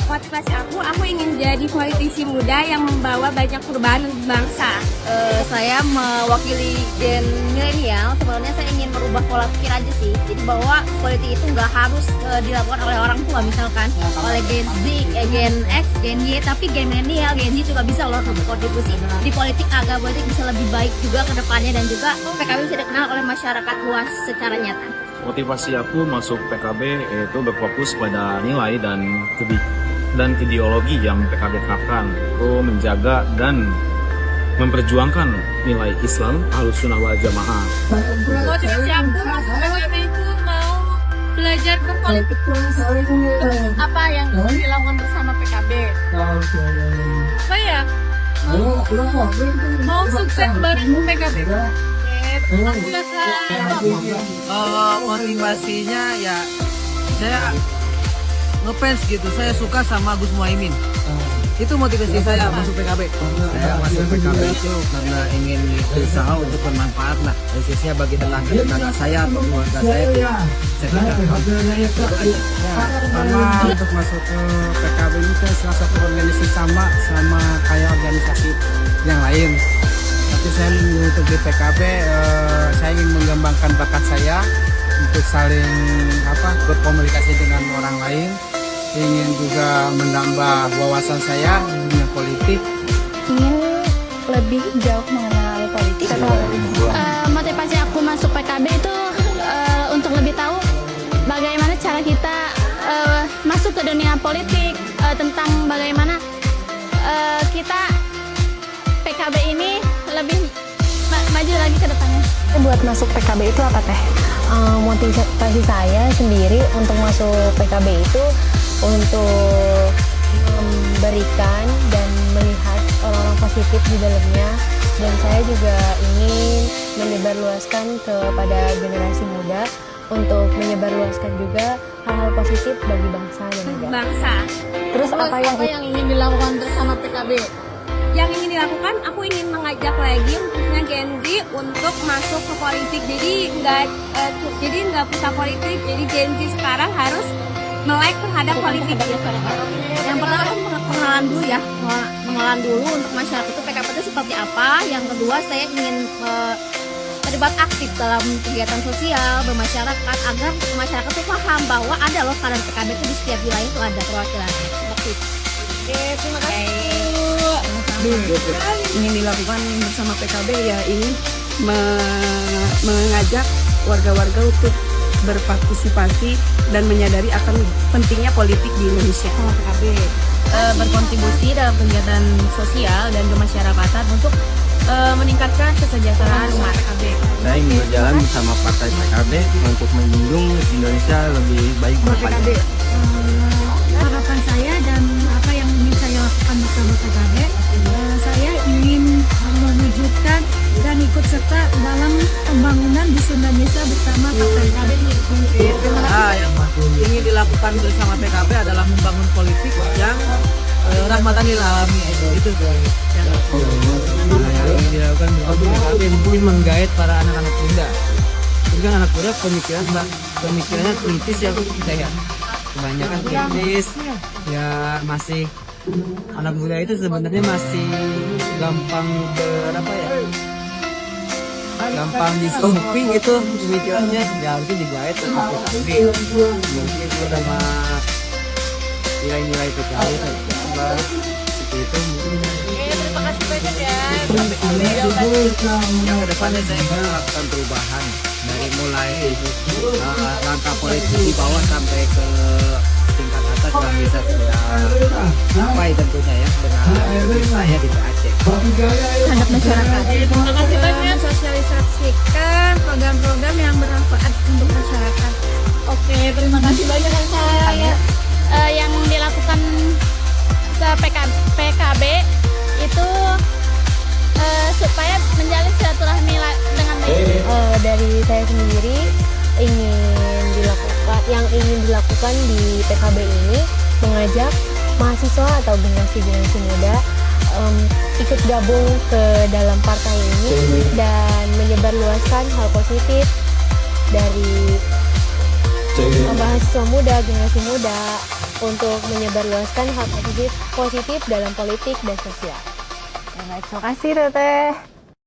Motivasi aku ingin jadi politisi muda yang membawa banyak perubahan untuk bangsa. Saya mewakili gen milenial. Sebenarnya saya ingin merubah pola pikir aja sih. Jadi bahwa politik itu nggak harus dilakukan oleh orang tua, misalkan oleh Gen Z, Gen X, Gen Y, tapi gen milenial, Gen Z juga bisa loh berkontribusi di politik agar politik bisa lebih baik juga ke depannya, dan juga PKB bisa dikenal oleh masyarakat luas secara nyata. Motivasi aku masuk PKB itu berfokus pada nilai dan ideologi yang PKB terapkan, itu menjaga dan memperjuangkan nilai Islam Ahlussunnah wal Jamaah. Motivasi aku masuk PKB itu mau belajar berpolitik. Apa yang dilakukan bersama PKB? Apa ya? Mau sukses bareng PKB. Motivasinya ya saya ngefans gitu, saya suka sama Gus Muhaimin. Itu motivasi saya masuk PKB. Saya masuk PKB itu karena ingin berusaha untuk bermanfaat lah, khususnya bagi tetangga saya atau keluarga saya. Karena untuk masuk ke PKB ini kan salah satu organisasi sama kayak organisasi yang lain. Tapi saya untuk di PKB, saya ingin mengembangkan bakat saya untuk saling berkomunikasi dengan orang lain. Ingin juga menambah wawasan saya di dunia politik. Ingin lebih jauh mengenal politik. Motivasi aku masuk PKB itu untuk lebih tahu bagaimana cara kita masuk ke dunia politik, tentang bagaimana kita PKB ini lebih maju lagi ke depannya. Buat masuk PKB itu apa teh? Motivasi saya sendiri untuk masuk PKB itu untuk memberikan dan melihat orang-orang positif di dalamnya, dan saya juga ingin menyebarluaskan kepada generasi muda untuk menyebarluaskan juga hal-hal positif bagi bangsa dan negara. Terus apa yang ingin dilakukan bersama PKB? Yang ingin dilakukan, aku ingin mengajak lagi khususnya Gen Z untuk masuk ke politik. Jadi nggak pusat politik. Jadi Gen Z sekarang harus melek terhadap politik. Yang pertama kan pengenalan dulu ya, pengenalan dulu untuk masyarakat itu PKB itu seperti apa. Yang kedua, saya ingin terlibat aktif dalam kegiatan sosial bermasyarakat agar masyarakat itu paham bahwa ada loh kader PKB itu di setiap wilayah itu ada perwakilannya. Seperti itu. Oke, terima kasih. Ingin dilakukan bersama PKB ya ingin mengajak warga-warga untuk berpartisipasi dan menyadari akan pentingnya politik di Indonesia. PKB berkontribusi dalam kegiatan sosial dan kemasyarakatan untuk meningkatkan kesejahteraan umat PKB. Saya ingin berjalan bersama partai PKB untuk menjunjung Indonesia lebih baik ke depan. Harapan saya dan apa yang ingin saya lakukan bersama PKB, saya ingin mewujudkan dan ikut serta dalam pembangunan di Indonesia bersama PKB. Yang ingin dilakukan bersama PKB adalah membangun politik yang rahmatan lil alamin. Itu yang ingin dilakukan bersama PKB, mungkin menggait para anak-anak muda. Jadi kan anak muda pemikirannya kritis ya saya. Kebanyakan kritis ya, masih anak muda itu sebenarnya masih gampang gampang distumping itu pemikirannya, ya harusnya digait seperti mungkin sama nilai-nilai PKB seperti itu. Terima kasih banyak ya. Yang kedepannya saya ingin melakukan perubahan dari mulai langkah politik di bawah sampai ke tingkat atas yang bisa saya capai tentunya ya dengan saya di Aceh. Terhadap masyarakat. Terima kasih banyak. Sosialisasikan program-program yang bermanfaat untuk masyarakat. Oke, terima kasih banyak saya. Yang dilakukan PKB itu supaya menjalin silaturahmi dengan baik. Dari saya sendiri yang ingin dilakukan di PKB ini mengajak mahasiswa atau generasi muda ikut gabung ke dalam partai ini dan menyebarluaskan hal positif dari mahasiswa muda, generasi muda untuk menyebarluaskan hal positif dalam politik dan sosial. Baik, terima kasih Teteh.